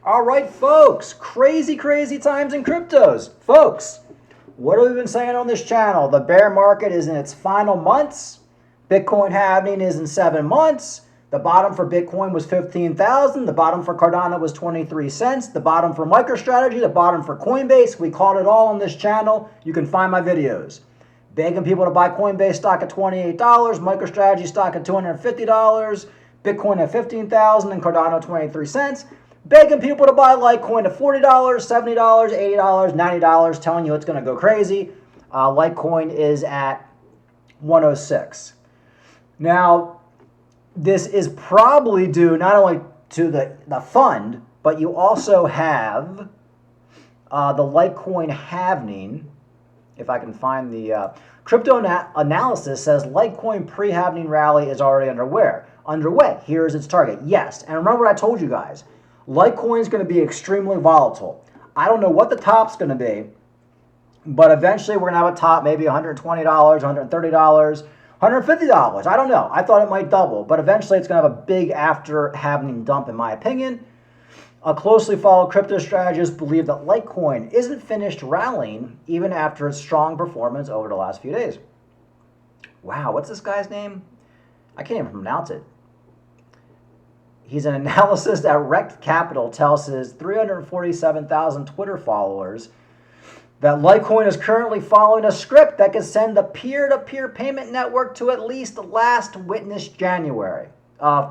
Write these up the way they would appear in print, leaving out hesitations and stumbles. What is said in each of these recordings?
All right, folks, crazy times in cryptos. Folks, what have we been saying on this channel? The bear market is in its final months. Bitcoin halving is in 7 months. The bottom for Bitcoin was 15,000. The bottom for Cardano was 23 cents. The bottom for MicroStrategy, the bottom for Coinbase. We called it all on this channel. You can find my videos. Begging people to buy Coinbase stock at $28, MicroStrategy stock at $250, Bitcoin at 15,000, and Cardano 23 cents. Begging people to buy Litecoin at $40, $70, $80, $90, telling you it's going to go crazy. Litecoin is at 106. Now, this is probably due not only to the fund, but you also have the Litecoin halving. If I can find the crypto analysis says Litecoin pre-halving rally is already underway. Here's its target. Yes, and remember what I told you guys. Litecoin is going to be extremely volatile. I don't know what the top's going to be, but eventually we're going to have a top, maybe $120, $130, $150. I don't know. I thought it might double, but eventually it's going to have a big after halving dump, in my opinion. A closely followed crypto strategist believe that Litecoin isn't finished rallying even after its strong performance over the last few days. Wow, what's this guy's name? I can't even pronounce it. He's an analyst at Rect Capital, tells his 347,000 Twitter followers that Litecoin is currently following a script that could send the peer-to-peer payment network to at least the last witnessed January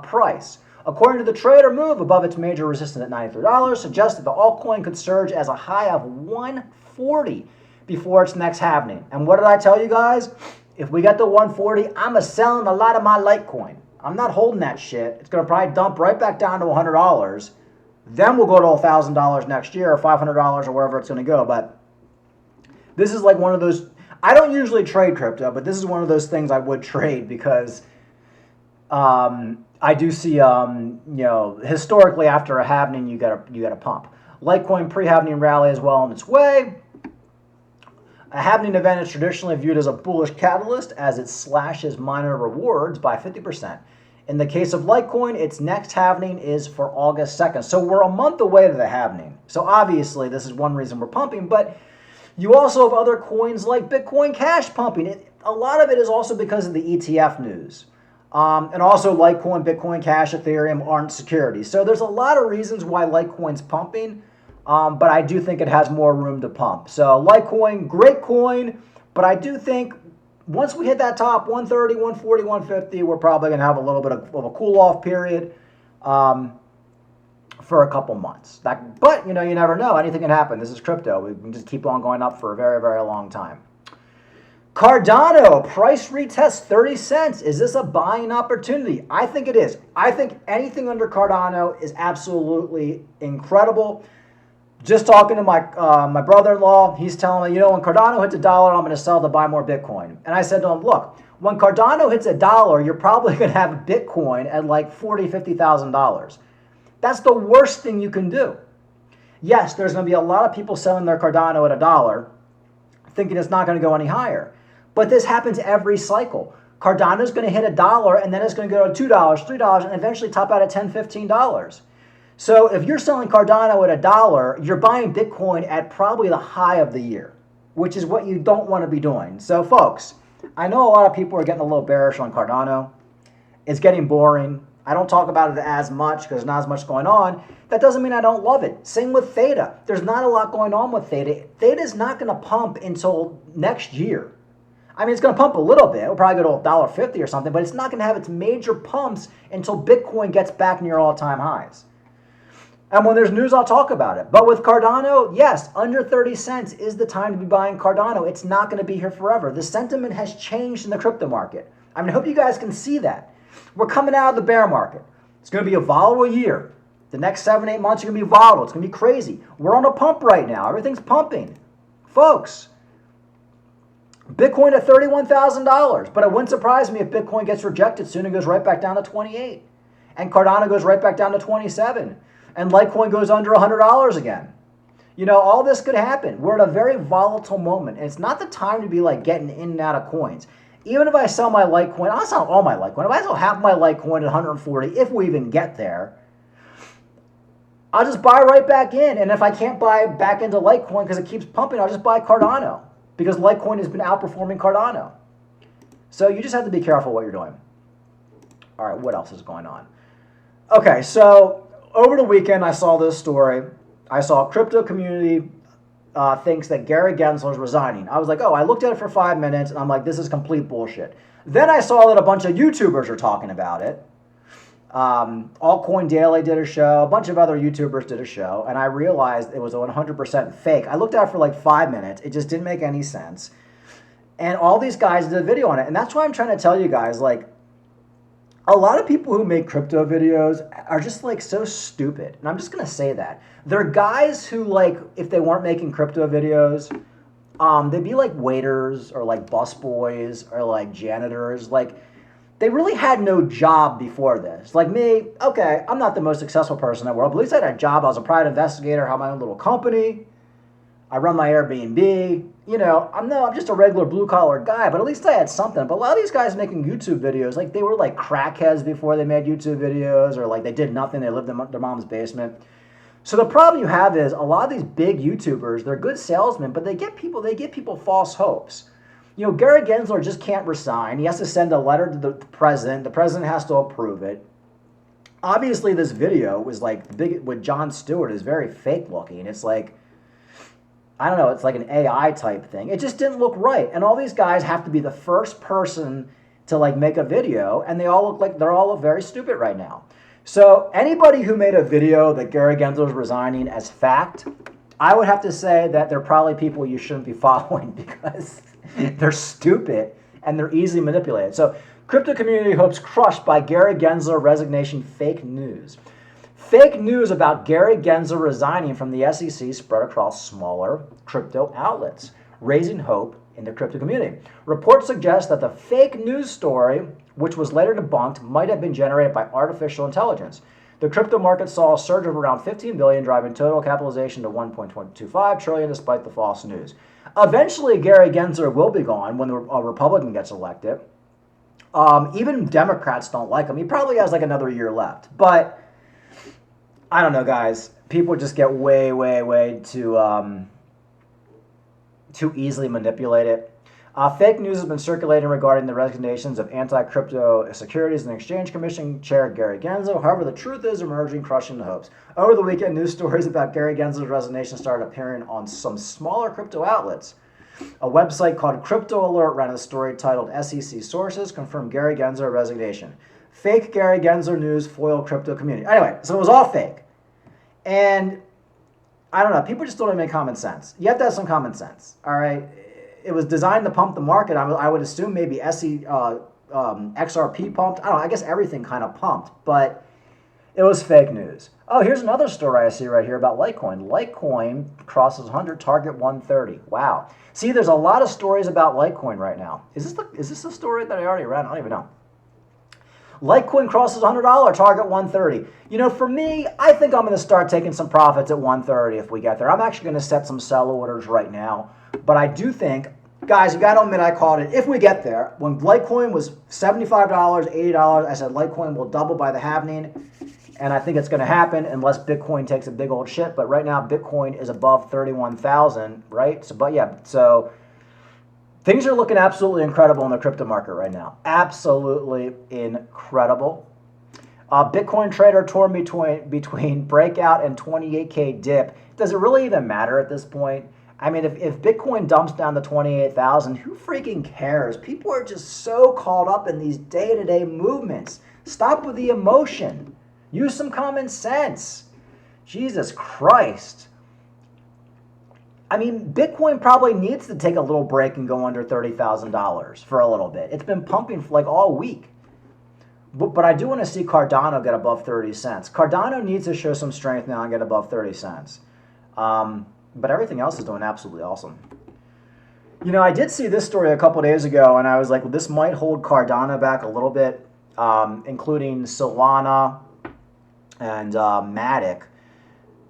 price. According to the trader, move above its major resistance at $93 suggests that the altcoin could surge as a high of $140 before its next halving. And what did I tell you guys? If we get to $140, I'm selling a lot of my Litecoin. I'm not holding that shit. It's going to probably dump right back down to $100. Then we'll go to $1,000 next year or $500 or wherever it's going to go. But this is like one of those, I don't usually trade crypto, but this is one of those things I would trade because I do see, historically after a halving, you get a pump. Litecoin pre-halving rally is well on its way. A halving event is traditionally viewed as a bullish catalyst as it slashes miner rewards by 50%. In the case of Litecoin, its next halving is for August 2nd. So we're a month away to the halving. So obviously this is one reason we're pumping, but you also have other coins like Bitcoin Cash pumping. A lot of it is also because of the ETF news. And also Litecoin, Bitcoin Cash, Ethereum aren't securities. So there's a lot of reasons why Litecoin's pumping. But I do think it has more room to pump. So Litecoin, great coin, but I do think once we hit that top, 130, 140, 150, we're probably going to have a little bit of a cool-off period for a couple months. But, you never know. Anything can happen. This is crypto. We can just keep on going up for a very, very long time. Cardano, price retest 30 cents. Is this a buying opportunity? I think it is. I think anything under Cardano is absolutely incredible. Just talking to my brother-in-law, he's telling me, when Cardano hits $1, I'm going to sell to buy more Bitcoin. And I said to him, look, when Cardano hits $1, you're probably going to have Bitcoin at like $40,000, $50,000. That's the worst thing you can do. Yes, there's going to be a lot of people selling their Cardano at $1, thinking it's not going to go any higher. But this happens every cycle. Cardano's going to hit $1, and then it's going to go to $2, $3, and eventually top out at $10, $15. So if you're selling Cardano at $1, you're buying Bitcoin at probably the high of the year, which is what you don't want to be doing. So folks, I know a lot of people are getting a little bearish on Cardano. It's getting boring. I don't talk about it as much because there's not as much going on. That doesn't mean I don't love it. Same with Theta. There's not a lot going on with Theta. Theta's not going to pump until next year. I mean, it's going to pump a little bit. It'll probably go to $1.50 or something, but it's not going to have its major pumps until Bitcoin gets back near all-time highs. And when there's news, I'll talk about it. But with Cardano, yes, under 30 cents is the time to be buying Cardano. It's not going to be here forever. The sentiment has changed in the crypto market. I hope you guys can see that. We're coming out of the bear market. It's going to be a volatile year. The next 7-8 months are going to be volatile. It's going to be crazy. We're on a pump right now. Everything's pumping. Folks, Bitcoin at $31,000. But it wouldn't surprise me if Bitcoin gets rejected soon and goes right back down to 28. And Cardano goes right back down to 27. And Litecoin goes under $100 again. All this could happen. We're at a very volatile moment. And it's not the time to be like getting in and out of coins. Even if I sell my Litecoin, I'll sell all my Litecoin. If I sell half my Litecoin at 140, if we even get there, I'll just buy right back in. And if I can't buy back into Litecoin because it keeps pumping, I'll just buy Cardano because Litecoin has been outperforming Cardano. So you just have to be careful what you're doing. All right, what else is going on? Okay, so over the weekend I saw this story. I saw crypto community thinks that Gary Gensler is resigning. I was like, oh, I looked at it for 5 minutes and I'm like, this is complete bullshit. Then I saw that a bunch of YouTubers are talking about it. Altcoin Daily did a show. A bunch of other YouTubers did a show. And I realized it was 100% fake. I looked at it for like 5 minutes. It just didn't make any sense. And all these guys did a video on it. And that's why I'm trying to tell you guys, like, a lot of people who make crypto videos are just like so stupid. And I'm just going to say that. They're guys who, like, if they weren't making crypto videos, they'd be like waiters or like busboys or like janitors. Like, they really had no job before this. Like me, okay, I'm not the most successful person in the world, but at least I had a job. I was a private investigator, I had my own little company. I run my Airbnb. You know, I'm just a regular blue-collar guy, but at least I had something. But a lot of these guys making YouTube videos, like they were like crackheads before they made YouTube videos, or like they did nothing, they lived in their mom's basement. So the problem you have is a lot of these big YouTubers, they're good salesmen, but they give people false hopes. You know, Gary Gensler just can't resign. He has to send a letter to the president. The president has to approve it. Obviously, this video was like big with Jon Stewart is very fake looking. It's like, I don't know, it's like an AI type thing. It just didn't look right. And all these guys have to be the first person to like make a video, and they all look like they're all very stupid right now. So anybody who made a video that Gary Gensler is resigning as fact, I would have to say that they're probably people you shouldn't be following because they're stupid and they're easily manipulated. So crypto community hopes crushed by Gary Gensler resignation fake news. Fake news about Gary Gensler resigning from the SEC spread across smaller crypto outlets, raising hope in the crypto community. Reports suggest that the fake news story, which was later debunked, might have been generated by artificial intelligence. The crypto market saw a surge of around 15 billion, driving total capitalization to 1.25 trillion despite the false news. Eventually, Gary Gensler will be gone when a Republican gets elected. Even Democrats don't like him. He probably has like another year left. But I don't know, guys. People just get way too easily manipulated. Fake news has been circulating regarding the resignations of Anti-Crypto Securities and Exchange Commission Chair Gary Gensler. However, the truth is emerging, crushing the hopes. Over the weekend, news stories about Gary Gensler's resignation started appearing on some smaller crypto outlets. A website called Crypto Alert ran a story titled SEC Sources Confirm Gary Gensler Resignation. Fake Gary Gensler news foil crypto community. Anyway, so it was all fake. And I don't know, people just don't have any common sense. You have to have some common sense, all right? It was designed to pump the market. I would assume maybe XRP pumped. I don't know, I guess everything kind of pumped, but it was fake news. Oh, here's another story I see right here about Litecoin. Litecoin crosses 100, target 130. Wow. See, there's a lot of stories about Litecoin right now. Is this a story that I already read? I don't even know. Litecoin crosses $100, target 130. You know, for me, I think I'm going to start taking some profits at 130 if we get there. I'm actually going to set some sell orders right now. But I do think, guys, you got to admit I called it. If we get there, when Litecoin was $75, $80, I said Litecoin will double by the halving. And I think it's going to happen unless Bitcoin takes a big old shit. But right now, Bitcoin is above 31,000, right? So things are looking absolutely incredible in the crypto market right now. Absolutely incredible. Bitcoin trader torn between breakout and 28K dip. Does it really even matter at this point? I mean, if Bitcoin dumps down to 28,000, who freaking cares? People are just so caught up in these day-to-day movements. Stop with the emotion. Use some common sense. Jesus Christ. I mean, Bitcoin probably needs to take a little break and go under $30,000 for a little bit. It's been pumping for like all week. But I do want to see Cardano get above 30 cents. Cardano needs to show some strength now and get above 30 cents. But everything else is doing absolutely awesome. You know, I did see this story a couple days ago, and I was like, well, this might hold Cardano back a little bit, including Solana and Matic.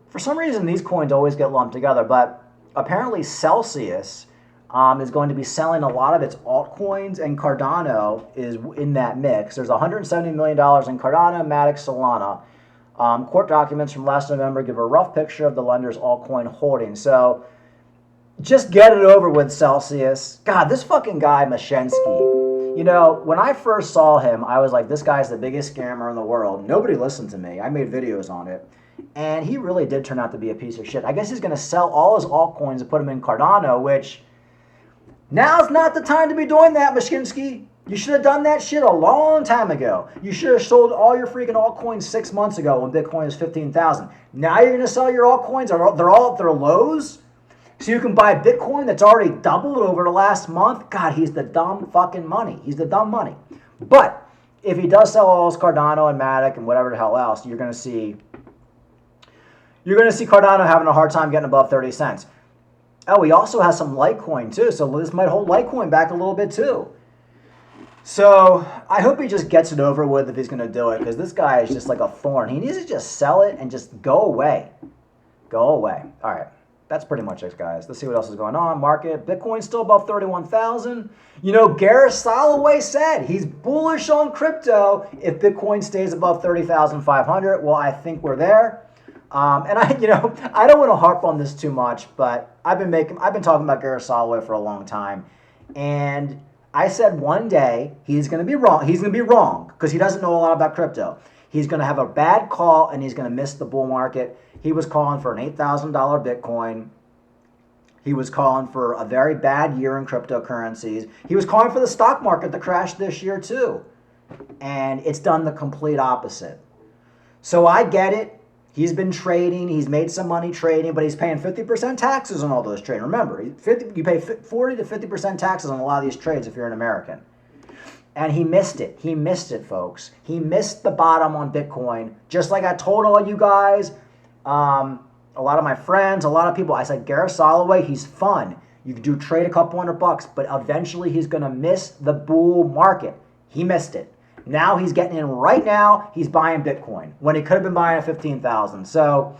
For some reason, these coins always get lumped together, but apparently Celsius is going to be selling a lot of its altcoins, and Cardano is in that mix. There's $170 million in Cardano, Matic, Solana. Court documents from last November give a rough picture of the lender's altcoin holdings. So just get it over with, Celsius. God, this fucking guy, Mashensky. You know, when I first saw him, I was like, this guy's the biggest scammer in the world. Nobody listened to me. I made videos on it. And he really did turn out to be a piece of shit. I guess he's going to sell all his altcoins and put them in Cardano, which now's not the time to be doing that, Mashensky. You should have done that shit a long time ago. You should have sold all your freaking altcoins 6 months ago when Bitcoin was 15,000. Now you're going to sell your altcoins. They're all at their lows. So you can buy Bitcoin that's already doubled over the last month. God, he's the dumb fucking money. He's the dumb money. But if he does sell all his Cardano and Matic and whatever the hell else, you're going to see Cardano having a hard time getting above 30 cents. Oh, he also has some Litecoin too. So this might hold Litecoin back a little bit too. So I hope he just gets it over with if he's going to do it, because this guy is just like a thorn. He needs to just sell it and just go away. Go away. All right. That's pretty much it, guys. Let's see what else is going on. Market. Bitcoin's still above 31,000. You know, Gensler said he's bullish on crypto if Bitcoin stays above 30,500. Well, I think we're there. And I don't want to harp on this too much, but I've been talking about Gensler for a long time, and I said one day he's going to be wrong. He's going to be wrong because he doesn't know a lot about crypto. He's going to have a bad call and he's going to miss the bull market. He was calling for an $8,000 Bitcoin. He was calling for a very bad year in cryptocurrencies. He was calling for the stock market to crash this year too. And it's done the complete opposite. So I get it. He's been trading. He's made some money trading, but he's paying 50% taxes on all those trades. Remember, you pay 40 to 50% taxes on a lot of these trades if you're an American. And he missed it. He missed it, folks. He missed the bottom on Bitcoin. Just like I told all you guys, a lot of my friends, a lot of people, I said, Gensler, he's fun. You can trade a couple $100, but eventually he's going to miss the bull market. He missed it. Now he's getting in right now. He's buying Bitcoin when he could have been buying at 15,000. So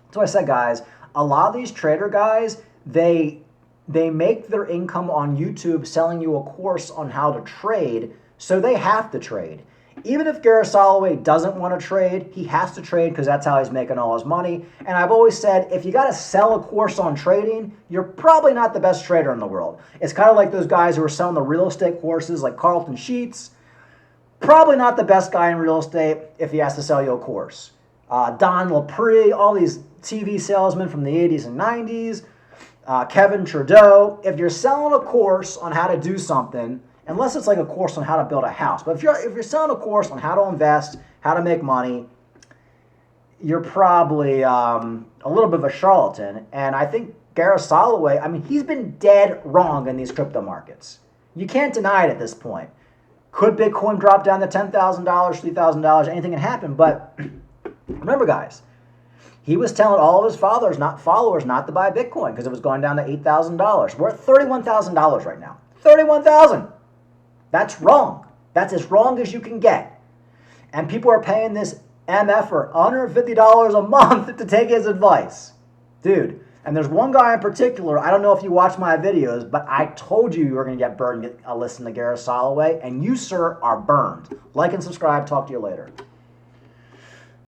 that's what I said, guys. A lot of these trader guys, they make their income on YouTube selling you a course on how to trade, so they have to trade. Even if Gensler doesn't want to trade, he has to trade because that's how he's making all his money. And I've always said, if you got to sell a course on trading, you're probably not the best trader in the world. It's kind of like those guys who are selling the real estate courses like Carlton Sheets. Probably not the best guy in real estate if he has to sell you a course. Don Lapre, all these TV salesmen from the 80s and 90s. Kevin Trudeau. If you're selling a course on how to do something, unless it's like a course on how to build a house, but if you're selling a course on how to invest, how to make money, you're probably a little bit of a charlatan. And I think Gensler, he's been dead wrong in these crypto markets. You can't deny it at this point. Could Bitcoin drop down to $10,000, $3,000? Anything can happen. But remember, guys, he was telling all of his followers not to buy Bitcoin because it was going down to $8,000. We're at $31,000 right now. $31,000. That's wrong. That's as wrong as you can get. And people are paying this MF for $150 a month to take his advice. Dude. And there's one guy in particular, I don't know if you watch my videos, but I told you were going to get burned listening to Gensler, and you, sir, are burned. Like and subscribe. Talk to you later.